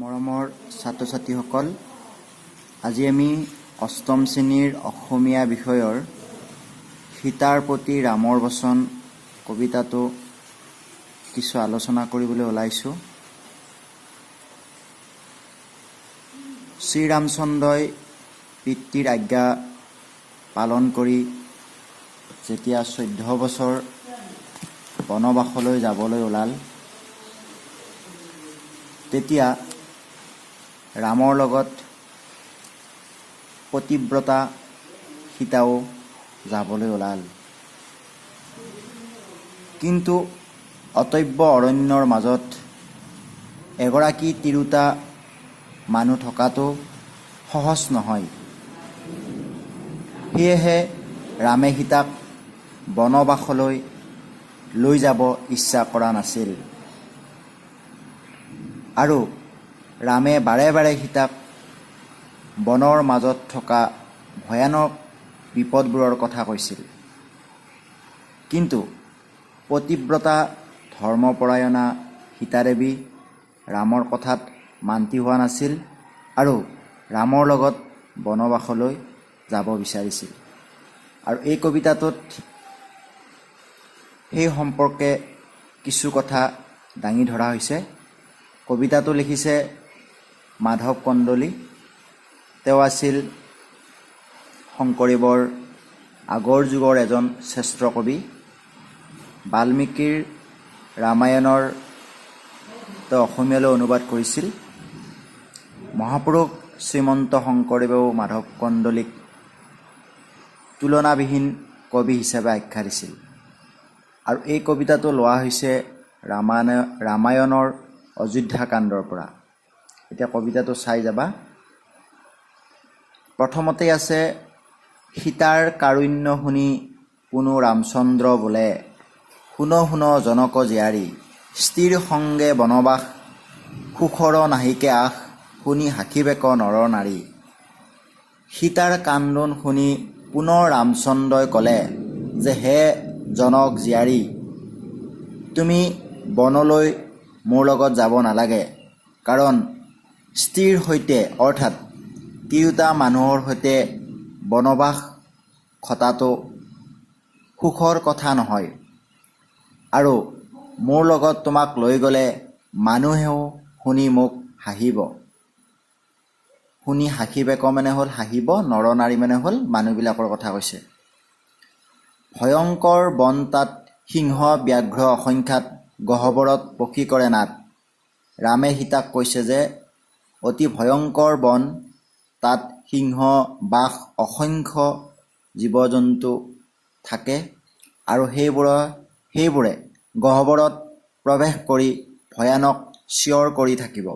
মৰমৰ ছাত্ৰ ছাত্ৰীসকল, আজি আমি অষ্টম শ্ৰেণীৰ অসমীয়া বিষয়ৰ সীতাৰ প্ৰতি ৰামৰ বচন কবিতাটো কিছু আলোচনা কৰিবলৈ ওলাইছোঁ। শ্ৰীৰামচন্দ্ৰই পিতৃৰ আজ্ঞা পালন কৰি যেতিয়া 14 বছৰ বনবাসলৈ যাবলৈ ওলাল, তেতিয়া ৰামৰ লগত পতিব্ৰতা সীতাও যাবলৈ ওলাল। কিন্তু অটব্য অৰণ্যৰ মাজত এগৰাকী তিৰোতা মানুহ থকাটো সহজ নহয়। সেয়েহে ৰামে সীতাক বনবাসলৈ লৈ যাব ইচ্ছা কৰা নাছিল আৰু ৰামে বাৰে বাৰে সীতাক বনৰ মাজত থকা ভয়ানক বিপদবোৰৰ কথা কৈছিল। কিন্তু পতিব্ৰতা ধৰ্মপৰায়ণা সীতাদেৱী ৰামৰ কথাত মান্তি হোৱা নাছিল আৰু ৰামৰ লগত বনবাসলৈ যাব বিচাৰিছিল। আৰু এই কবিতাটোত সেই সম্পৰ্কে কিছু কথা দাঙি ধৰা হৈছে। কবিতাটো লিখিছে মাধৱ কন্দলী। তেওঁ আছিল শংকৰদেৱৰ আগৰ যুগৰ এজন শ্ৰেষ্ঠ কবি। বাল্মীকিৰ ৰামায়ণৰ তেওঁ অসমীয়ালৈ অনুবাদ কৰিছিল। মহাপুৰুষ শ্ৰীমন্ত শংকৰদেৱেও মাধৱ কন্দলীক তুলনাবিহীন কবি হিচাপে আখ্যা দিছিল। আৰু এই কবিতাটো লোৱা হৈছে ৰামায়ণৰ অযোধ্যাকাণ্ডৰ পৰা। এতিয়া কবিতাটো চাই যাবা। প্ৰথমতেই আছে, সীতাৰ কাৰুণ্য শুনি পুনু ৰামচন্দ্ৰ বোলে, শুন শুন জনক জীয়াৰী, স্থিৰ সংগে বনবাস, সুখৰ নাহিকে আশ, শুনি হাকিবেক নৰ নাৰী। সীতাৰ কান্দোন শুনি পুনৰ ৰামচন্দ্ৰই ক'লে যে, হে জনক জীয়াৰী, তুমি বনলৈ মোৰ লগত যাব নালাগে, কাৰণ স্ত্ৰীৰ সৈতে অৰ্থাৎ তিৰোতা মানুহৰ সৈতে বনবাস খটাটো সুখৰ কথা নহয়। আৰু মোৰ লগত তোমাক লৈ গ'লে মানুহেও শুনি মোক হাঁহিব। শুনি হাঁহিবেক মানে হ'ল হাঁহিব, নৰ নাৰী মানে হ'ল মানুহবিলাকৰ কথা কৈছে। ভয়ংকৰ বন তাত সিংহ ব্যাঘ্ৰ অসংখ্যাত, গহ্বৰত পক্ষী কৰে নাট। ৰামে সীতাক কৈছে যে অতি ভয়ংকৰ বন, তাত সিংহ বাঘ অসংখ্য জীৱ জন্তু থাকে আৰু সেইবোৰে গহ্বৰত প্ৰৱেশ কৰি ভয়ানক চিঞৰ কৰি থাকিব।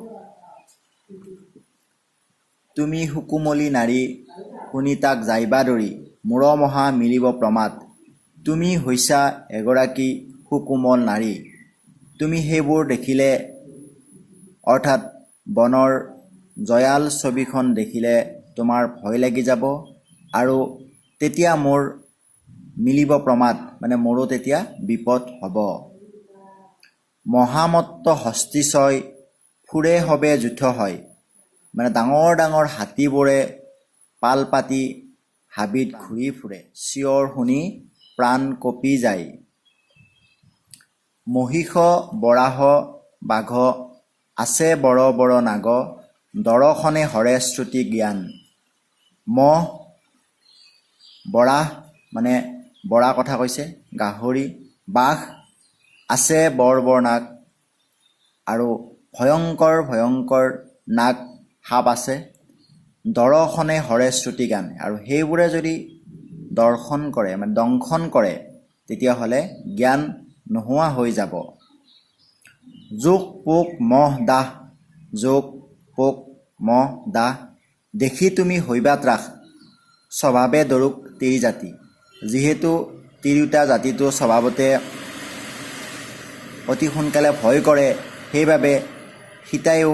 তুমি সুকুমলী নাৰী, শুনি তাক যাইবা দৰি, মূৰ মহা মিলিব প্ৰমাদ। তুমি হৈছা এগৰাকী সুকোমল নাৰী। তুমি সেইবোৰ দেখিলে অৰ্থাৎ বনৰ জয়াল ছবিখন দেখিলে তোমাৰ ভয় লাগি যাব আৰু তেতিয়া মোৰ মিলিব প্ৰমাদ মানে মোৰো তেতিয়া বিপদ হ'ব। মহামত্ত হস্তিছয়, ফুৰে হবে যুথ হয়, মানে ডাঙৰ ডাঙৰ হাতীবোৰে পাল পাতি হাবিত ঘূৰি ফুৰে, চিঞৰ শুনি প্ৰাণ কঁপি যায়। মহিষ বৰাহ বাঘ, আছে বৰ বৰ নাগ, দৰ্শনে হৰে শ্ৰুতি জ্ঞান। মহ বৰাহ মানে বৰা কথা কৈছে, গাহৰি, বাঘ, আছে বৰ বৰ নাগ আৰু ভয়ংকৰ ভয়ংকৰ নাগ সাপ আছে। দৰ্শনে হৰে শ্ৰুতি জ্ঞান, আৰু সেইবোৰে যদি দৰ্শন কৰে মানে দংশন কৰে তেতিয়াহ'লে জ্ঞান নোহোৱা হৈ যাব। জোক পোক মহ দাহ, জোক পোক মহ দাহ, দেখি তুমি হৈবা ত্ৰাস, স্বভাৱে দৰুক তিৰি জাতি। যিহেতু তিৰোতা জাতিটো স্বভাৱতে অতি সোনকালে ভয় কৰে, সেইবাবে সীতাইও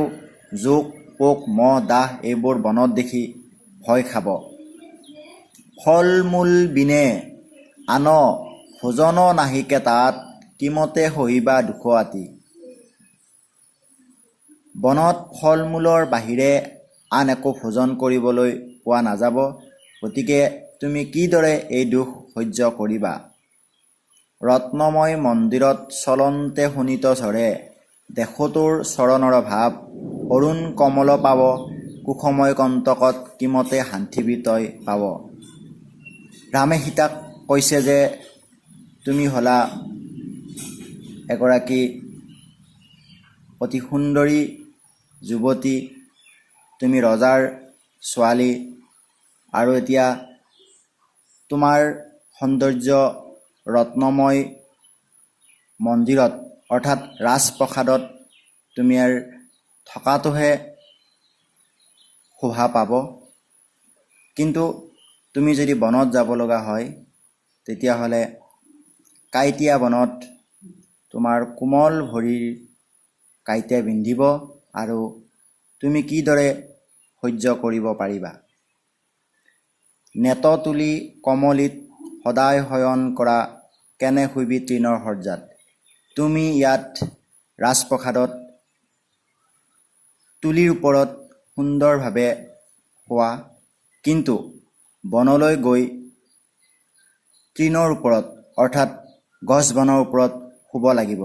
জোক পোক মহ দাহ এইবোৰ বনত দেখি ভয় খাব। ফল মূল বিনে আন ভোজন নাহিকে তাত, কিমতে সহিবা দুখ আতি। বনত ফল মূলৰ বাহিৰে আন একো ভোজন কৰিবলৈ পোৱা নাযাব। গতিকে তুমি কিদৰে এই দুখ সহ্য কৰিবা? ৰত্নময় মন্দিৰত চলন্তে শোণিত ঝৰে, দেশটোৰ চৰণৰ ভাৱ অৰুণ কমল পাব, কুসময় কণ্টকত কিমতে শান্তিবি তই পাব। ৰামে সীতাক কৈছে যে তুমি হলা এগৰাকী অতি সুন্দৰী যুৱতী, তুমি ৰজাৰ ছোৱালী, আৰু এতিয়া তোমাৰ সৌন্দৰ্য ৰত্নময় মন্দিৰত অৰ্থাৎ ৰাজপ্ৰসাদত তুমি থকাটোহে শোভা পাব। কিন্তু তুমি যদি বনত যাব লগা হয় তেতিয়াহ'লে কাঁইটীয়া বনত তোমাৰ কোমল ভৰিৰ কাঁইটে বিন্ধিব আৰু তুমি কিদৰে সহ্য কৰিব পাৰিবা? নেত তুলি কমলিত সদায় শয়ন কৰা, কেনে শুইবি তৃণৰ সজ্জাত। তুমি ইয়াত ৰাজপ্ৰসাদত তুলিৰ ওপৰত সুন্দৰভাৱে শোৱা, কিন্তু বনলৈ গৈ তৃণৰ ওপৰত অৰ্থাৎ গছ বনৰ ওপৰত শুব লাগিব।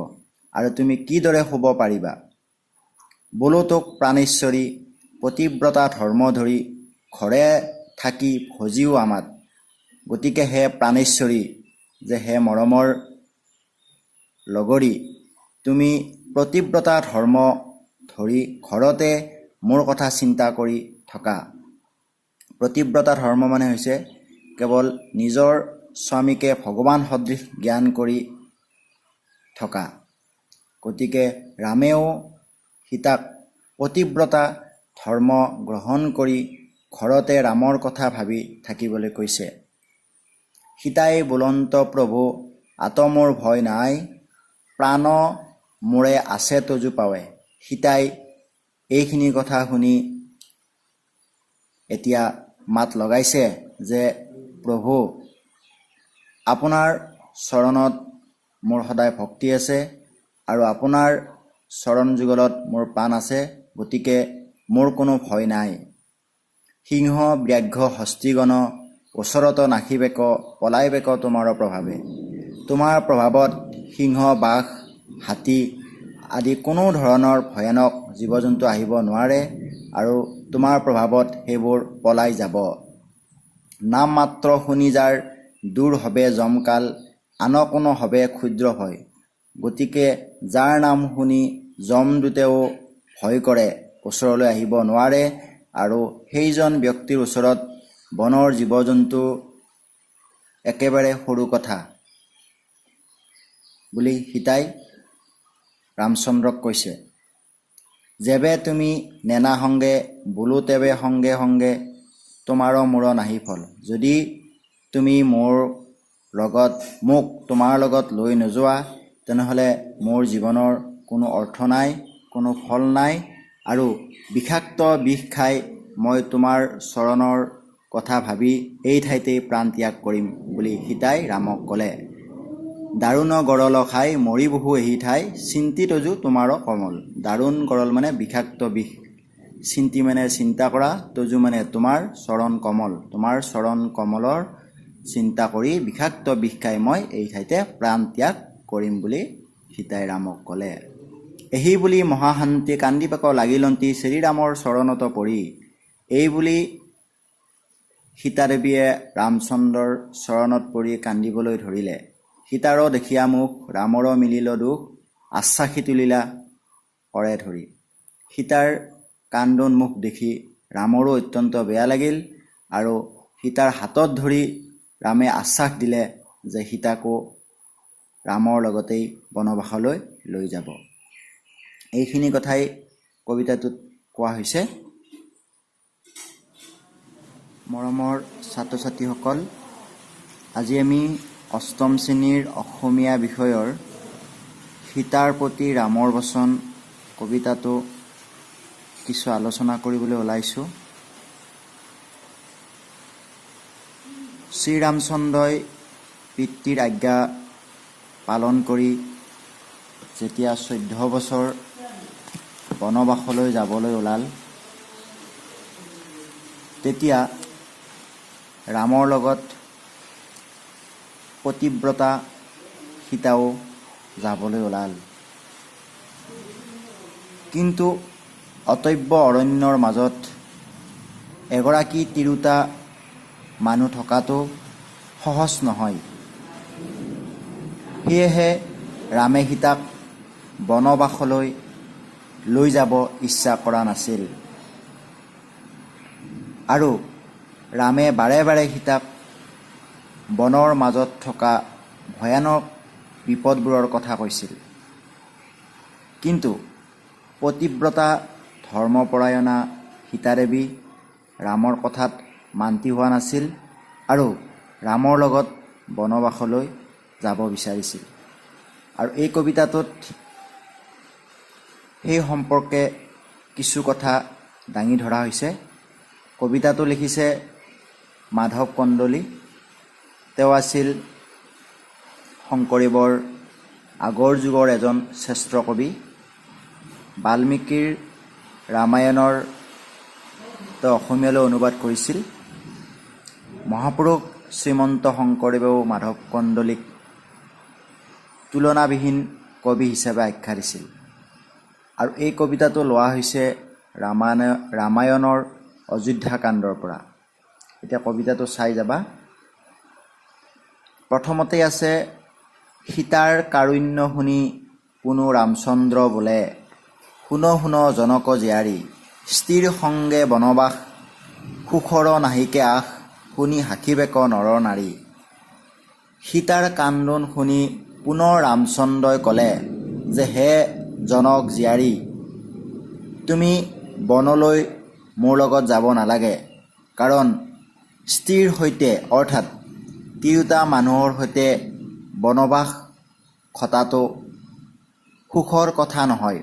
আৰু তুমি কিদৰে শুব পাৰিবা? বোলো তোক প্ৰাণেশ্বৰী পতিব্ৰতা ধৰ্ম ধৰি, ঘৰে থাকি ভজিও আমাত। গতিকে হে প্ৰাণেশ্বৰী, যে হে মৰমৰ লগৰী, তুমি পতিব্ৰতা ধৰ্ম ধৰি ঘৰতে মোৰ কথা চিন্তা কৰি থকা। পতিব্ৰতা ধৰ্ম মানে হৈছে কেৱল নিজৰ স্বামীকে ভগৱান সদৃশ জ্ঞান কৰি থকা। গতিকে ৰামেও সীতাক পতিব্ৰতা ধৰ্ম গ্ৰহণ কৰি ঘৰতে ৰামৰ কথা ভাবি থাকিবলৈ কৈছে। সীতাই বোলন্ত প্ৰভু আতমৰ ভয় নাই, প্ৰাণ মোৰে আছে তজু পাৱে। সীতাই এইখিনি কথা শুনি এতিয়া মাত লগাইছে যে প্ৰভু, আপোনাৰ চৰণত মোৰ সদায় ভক্তি আছে আৰু আপোনাৰ চৰণ যুগলত মোৰ প্ৰাণ আছে। গতিকে মোৰ কোনো ভয় নাই। সিংহ ব্যাঘ্ৰ হস্তিগণ ওচৰত নাখিবেক, পলাইবেক তোমাৰ প্ৰভাৱে। তোমাৰ প্ৰভাৱত সিংহ বাঘ হাতী আদি কোনো ধৰণৰ ভয়ানক জীৱ জন্তু আহিব নোৱাৰে আৰু তোমাৰ প্ৰভাৱত সেইবোৰ পলাই যাব। নাম মাত্ৰ শুনি যাৰ দূৰ হবে জমকাল, আন কোনো হবে ক্ষুদ্ৰ ভয়। গতিকে যাৰ নাম শুনি যমদূতেও ভয় কৰে, ওচৰলৈ আহিব নোৱাৰে, আৰু সেইজন ব্যক্তিৰ ওচৰত বনৰ জীৱ জন্তু একেবাৰে সৰু কথা বুলি সীতাই ৰামচন্দ্ৰক কৈছে। যেবে তুমি নেনা সংগে, বোলো তেবে সংগে সংগে তোমাৰ মূৰ নাহি ফল। যদি তুমি মোক তোমাৰ লগত লৈ নোযোৱা, তেনেহ'লে মোৰ জীৱনৰ কোনো অৰ্থ নাই, কোনো ফল নাই, আৰু বিষাক্ত বিষ খাই মই তোমাৰ চৰণৰ কথা ভাবি এই ঠাইতেই প্ৰাণ ত্যাগ কৰিম বুলি সীতাই ৰামক ক'লে। দাৰুণ গৰল খাই মৰি বহু এহি ঠাই, চিন্তি তজু তোমাৰ কমল। দাৰুণ গৰল মানে বিষাক্ত বিষ, চিন্তি মানে চিন্তা কৰা, তজু মানে তোমাৰ চৰণ কমল, তোমাৰ চৰণ কমলৰ চিন্তা কৰি বিষাক্ত বিষ খাই মই এই ঠাইতে প্ৰাণ ত্যাগ কৰিম বুলি সীতাই ৰামক ক'লে। এহি বুলি মহাশান্তি কান্দিবাক লাগিলন্তি, শ্ৰীৰামৰ চৰণত পৰি। এই বুলি সীতাদেৱীয়ে ৰামচন্দ্ৰৰ চৰণত পৰি কান্দিবলৈ ধৰিলে। সীতাৰো দেখিয়া মুখ, ৰামৰো মিলিল দুখ, আশ্বাসী তুলিলা কৰে ধৰি। সীতাৰ কান্দোন মুখ দেখি ৰামৰো অত্যন্ত বেয়া লাগিল, আৰু সীতাৰ হাতত ধৰি ৰামে আশ্বাস দিলে যে সীতাকো ৰামৰ লগতেই বনবাসলৈ লৈ যাব। এইখিনি কথাই কবিতাটোত কোৱা হৈছে। মৰমৰ ছাত্ৰ ছাত্ৰীসকল, আজি আমি অষ্টম শ্ৰেণীৰ অসমীয়া বিষয়ৰ সীতাৰ প্ৰতি ৰামৰ বচন কবিতাটো কিছু আলোচনা কৰিবলৈ ওলাইছোঁ। শ্ৰীৰামচন্দ্ৰই পিতৃৰ আজ্ঞা পালন কৰি যেতিয়া 14 বছৰ বনবাসলৈ যাবলৈ ওলাল, তেতিয়া ৰামৰ লগত পতিব্ৰতা সীতাও যাবলৈ ওলাল। কিন্তু অটব্য অৰণ্যৰ মাজত এগৰাকী তিৰোতা মানুহ থকাটো সহজ নহয়। সেয়েহে ৰামে সীতাক বনবাসলৈ লৈ যাব ইচ্ছা কৰা নাছিল। আৰু ৰামে বাৰে বাৰে সীতাক বনৰ মাজত থকা ভয়ানক বিপদবোৰৰ কথা কৈছিল। কিন্তু পতিব্ৰতা ধৰ্মপৰায়ণা সীতাদেৱী ৰামৰ কথাত মান্তি হোৱা নাছিল আৰু ৰামৰ লগত বনবাসলৈ যাব বিচাৰিছিল। আৰু এই কবিতাটোত সেই সম্পৰ্কে কিছু কথা দাঙি ধৰা হৈছে। কবিতাটো লিখিছে মাধৱ কন্দলী। তেওঁ আছিল শংকৰদেৱৰ আগৰ যুগৰ এজন শ্ৰেষ্ঠ কবি। বাল্মীকিৰ ৰামায়ণৰ তেওঁ অসমীয়ালৈ অনুবাদ কৰিছিল। মহাপুৰুষ শ্ৰীমন্ত শংকৰদেৱেও মাধৱ কন্দলীক তুলনাবিহীন কবি হিচাপে আখ্যা দিছিল। আৰু এই কবিতাটো লোৱা হৈছে ৰামায়ণৰ অযোধ্যাকাণ্ডৰ পৰা। এতিয়া কবিতাটো চাই যাবা। প্ৰথমতে আছে, সীতাৰ কাৰুণ্য শুনি পুনু ৰামচন্দ্ৰ বোলে, শুন শুন জনক জীয়াৰী, স্থিৰ সংগে বনবাস, সুখৰ নাহিকে আশ, শুনি হাকিবেক নৰ নাৰী। সীতাৰ কান্দোন শুনি পুনৰ ৰামচন্দ্ৰই ক'লে যে, হে জনক জীয়াৰী, তুমি বনলৈ মোৰ লগত যাব নালাগে, কাৰণ স্ত্ৰীৰ সৈতে অৰ্থাৎ তিৰোতা মানুহৰ সৈতে বনবাস খটাটো সুখৰ কথা নহয়।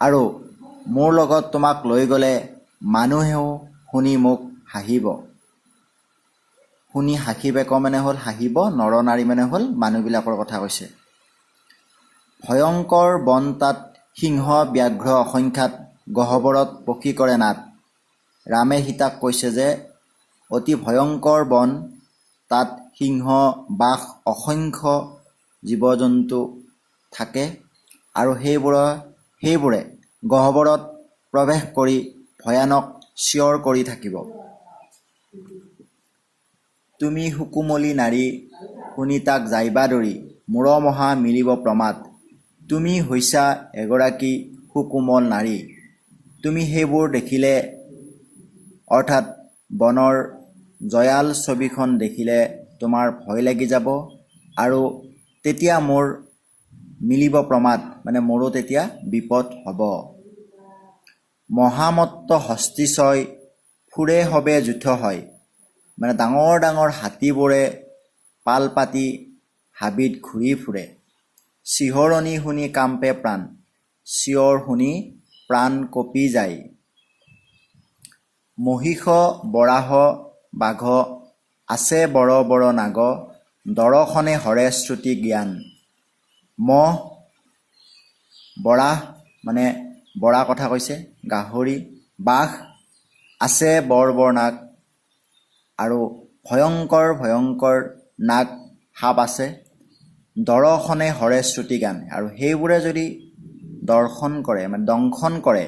আৰু মোৰ লগত তোমাক লৈ গ'লে মানুহেও শুনি মোক হাঁহিব। শুনি হাঁহিবেক মানে হ'ল হাঁহিব, নৰনাৰী মানে হ'ল মানুহবিলাকৰ কথা কৈছে। ভয়ংকৰ বন তাত সিংহ ব্যাঘ্ৰ অসংখ্যাত, গহ্বৰত পক্ষী কৰে নাট। ৰামে সীতাক কৈছে যে অতি ভয়ংকৰ বন, তাত সিংহ বাঘ অসংখ্য জীৱ জন্তু থাকে আৰু সেইবোৰে গহ্বৰত প্ৰৱেশ কৰি ভয়ানক চিঞৰ কৰি থাকিব। তুমি সুকুমলী নাৰী, শুনি তাক যাইবা দৰি, মূৰ মহা মিলিব প্ৰমাদ। তুমি হৈছা এগৰাকী সুকোমল নাৰী। তুমি সেইবোৰ দেখিলে অৰ্থাৎ বনৰ জয়াল ছবিখন দেখিলে তোমাৰ ভয় লাগি যাব আৰু তেতিয়া মোৰ মিলিব প্ৰমাদ মানে মোৰো তেতিয়া বিপদ হ'ব। মহামত্ত হস্তিছয় ফুৰে হবে যুথ হয়, মানে ডাঙৰ ডাঙৰ হাতীবোৰে পাল পাতি হাবিত ঘূৰি ফুৰে। চিঞৰণি শুনি কাম্পে প্ৰাণ, চিঞৰ শুনি প্ৰাণ কঁপি যায়। মহিষ বৰাহ বাঘ আছে বৰ বৰ নাগ, দৰ্শনে হৰে শ্ৰুতি জ্ঞান। মহ বৰাহ মানে বৰা কথা কৈছে, গাহৰি, বাঘ আছে বৰ বৰ নাগ আৰু ভয়ংকৰ ভয়ংকৰ নাগ সাপ আছে। দৰ্শনে হৰে শ্ৰুতি জ্ঞান, আৰু সেইবোৰে যদি দৰ্শন কৰে মানে দংশন কৰে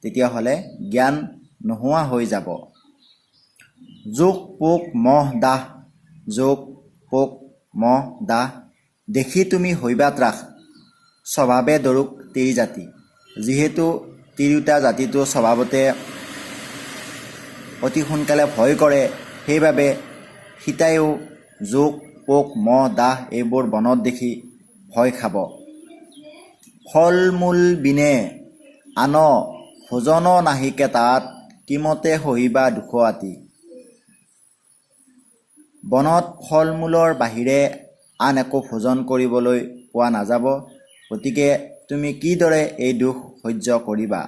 তেতিয়াহ'লে জ্ঞান নোহোৱা হৈ যাব। জোক পোক মহ দাহ, জোক পোক মহ দাহ, দেখি তুমি হৈবা ত্ৰাস, স্বভাৱে দৰুক তিৰি জাতি। যিহেতু তিৰোতা জাতিটো স্বভাৱতে অতি সোনকালে ভয় কৰে, সেইবাবে সীতাইও জোক পোক মহ দাহ এইবোৰ বনত দেখি ভয় খাব। ফল মূল বিনে আন ভোজন নাহিকে তাত, কিমতে সহিবা দুখ আতি। বনত ফল মূলৰ বাহিৰে আন একো ভোজন কৰিবলৈ পোৱা নাযাব, গতিকে তুমি কিদৰে এই দুখ সহ্য কৰিবা।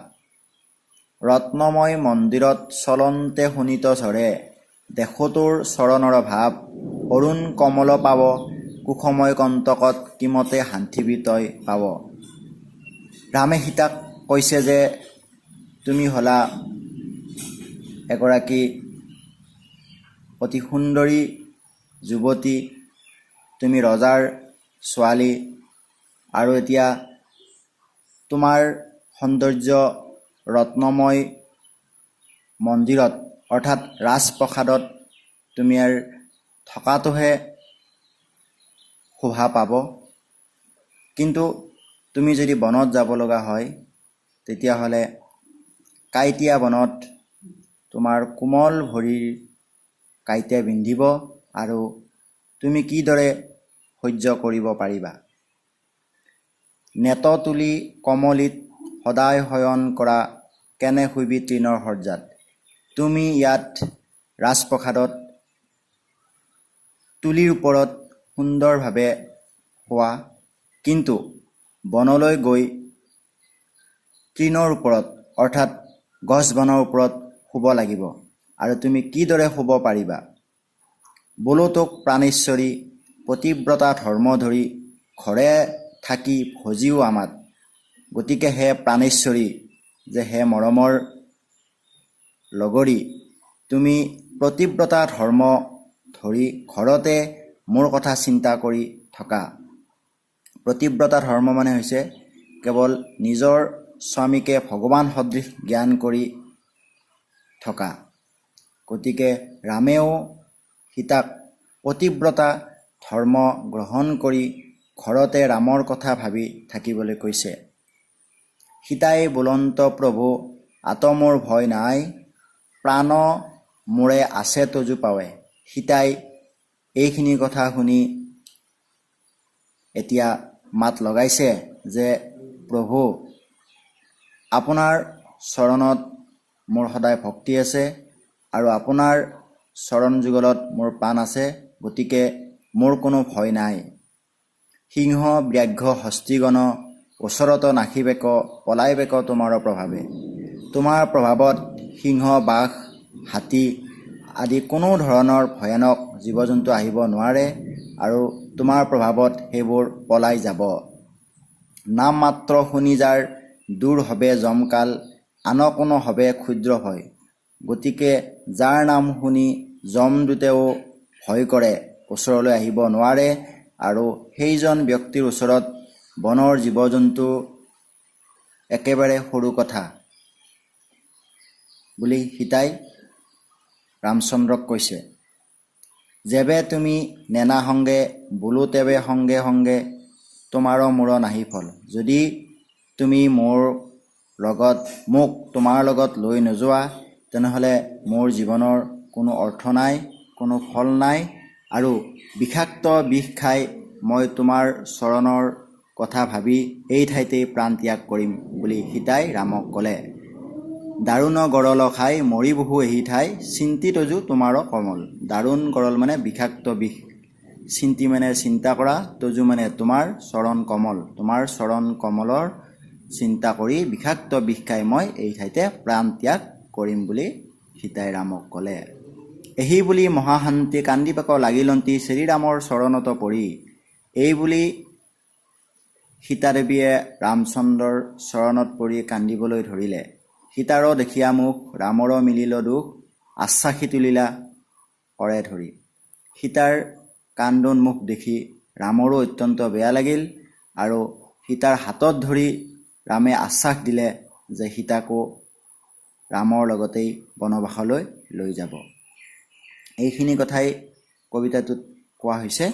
ৰত্নময় মন্দিৰত চলন্তে শুনিত ঝৰে, দেখোতোৰ চৰণৰ ভাৱ, অৰুণ কমল পাব, কুসময় কণ্টকত কিমতে শান্তিবি তই পাব। ৰামে সীতাক কৈছে যে তুমি হলা এগৰাকী অতি সুন্দৰী যুৱতী, তুমি ৰজাৰ ছোৱালী, আৰু এতিয়া তোমাৰ সৌন্দৰ্য ৰত্নময় মন্দিৰত অৰ্থাৎ ৰাজপ্ৰসাদত তুমি আৰু থকাটোহে শোভা পাব। কিন্তু তুমি যদি বনত যাব লগা হয় তেতিয়াহ'লে কাঁইটীয়া বনত তোমাৰ কোমল ভৰিৰ কাঁইটে বিন্ধিব আৰু তুমি কিদৰে সহ্য কৰিব পাৰিবা? নেত তুলি কমলিত সদায় শয়ন কৰা কেনে শুইবি তৃণৰ সজ্জাত। তুমি ইয়াত ৰাজপ্ৰসাদত তুলিৰ ওপৰত সুন্দৰভাৱে শোৱা, কিন্তু বনলৈ গৈ তৃণৰ ওপৰত অৰ্থাৎ গছ বনৰ ওপৰত শুব লাগিব। আৰু তুমি কিদৰে শুব পাৰিবা? বোলো তোক প্ৰাণেশ্বৰী পতিব্ৰতা ধৰ্ম ধৰি ঘৰে থাকি ভজিও আমাত। গতিকে হে প্ৰাণেশ্বৰী, যে হে মৰমৰ লগৰী, তুমি পতিব্ৰতা ধৰ্ম ধৰি ঘৰতে মোৰ কথা চিন্তা কৰি থকা। পতিব্ৰতা ধৰ্ম মানে হৈছে কেৱল নিজৰ স্বামীকে ভগৱান সদৃশ জ্ঞান কৰি থকা। গতিকে ৰামেও সীতাক পতিব্ৰতা ধৰ্ম গ্ৰহণ কৰি ঘৰতে ৰামৰ কথা ভাবি থাকিবলৈ কৈছে। সীতাই বোলন্ত প্ৰভু আতমৰ ভয় নাই, প্ৰাণ মোৰে আছে তজু পাৱে। সীতাই এইখিনি কথা শুনি এতিয়া মাত লগাইছে যে প্ৰভু, আপোনাৰ চৰণত মোৰ সদায় ভক্তি আছে আৰু আপোনাৰ চৰণ যুগলত মোৰ প্ৰাণ আছে, গতিকে মোৰ কোনো ভয় নাই। সিংহ ব্যাঘ্ৰ হস্তিগণ ওচৰত নাখিবেক, পলাইবেক তোমাৰ প্ৰভাৱে। তোমাৰ প্ৰভাৱত সিংহ বাঘ হাতী আদি কোনো ধৰণৰ ভয়ানক জীৱ জন্তু আহিব নোৱাৰে আৰু তোমাৰ প্ৰভাৱত সেইবোৰ পলাই যাব। নাম মাত্ৰ শুনি যাৰ দূৰ হবে জমকাল, আন কোনো হবে ক্ষুদ্ৰ ভয়। গতিকে যাৰ নাম শুনি যমদূতেও ভয় কৰে ওচৰলৈ আহিব নোৱাৰে, আৰু সেইজন ব্যক্তিৰ ওচৰত বনৰ জীৱ জন্তু একেবাৰে সৰু কথা বুলি সীতাই ৰামচন্দ্ৰক কৈছে। যেবে তুমি নেনা সংগে, বোলো তেবে সংগে সংগে তোমাৰো মোৰ নাহি ফল। যদি তুমি মোক তোমাৰ লগত লৈ নোযোৱা, তেনেহ'লে মোৰ জীৱনৰ কোনো অৰ্থ নাই, কোনো ফল নাই, আৰু বিষাক্ত বিষ খাই মই তোমাৰ চৰণৰ কথা ভাবি এই ঠাইতেই প্ৰাণ ত্যাগ কৰিম বুলি সীতাই ৰামক ক'লে। দাৰুণ গৰল খাই মৰি বহু এহি ঠাই, চিন্তি তজু তোমাৰো কমল। দাৰুণ গৰল মানে বিষাক্ত বিষ, চিন্তি মানে চিন্তা কৰা, তজু মানে তোমাৰ চৰণ কমল, তোমাৰ চৰণ কমলৰ চিন্তা কৰি বিষাক্ত বিষ খাই মই এই ঠাইতে প্ৰাণ ত্যাগ কৰিম বুলি সীতাই ৰামক ক'লে। এহি বুলি মহাশান্তি কান্দিবাক লাগিলন্তি, শ্ৰীৰামৰ চৰণত পৰি। এই বুলি সীতাদেৱীয়ে ৰামচন্দ্ৰৰ চৰণত পৰি কান্দিবলৈ ধৰিলে। সীতাৰো দেখিয়া মুখ, ৰামৰো মিলিল দুখ, আশ্বাসী তুলিলা কৰে ধৰি। সীতাৰ কান্দোন মুখ দেখি ৰামৰো অত্যন্ত বেয়া লাগিল, আৰু সীতাৰ হাতত ধৰি ৰামে আশ্বাস দিলে যে সীতাকো ৰামৰ লগতেই বনবাসলৈ লৈ যাব। এইখিনি কথাই কবিতাটোত কোৱা হৈছে।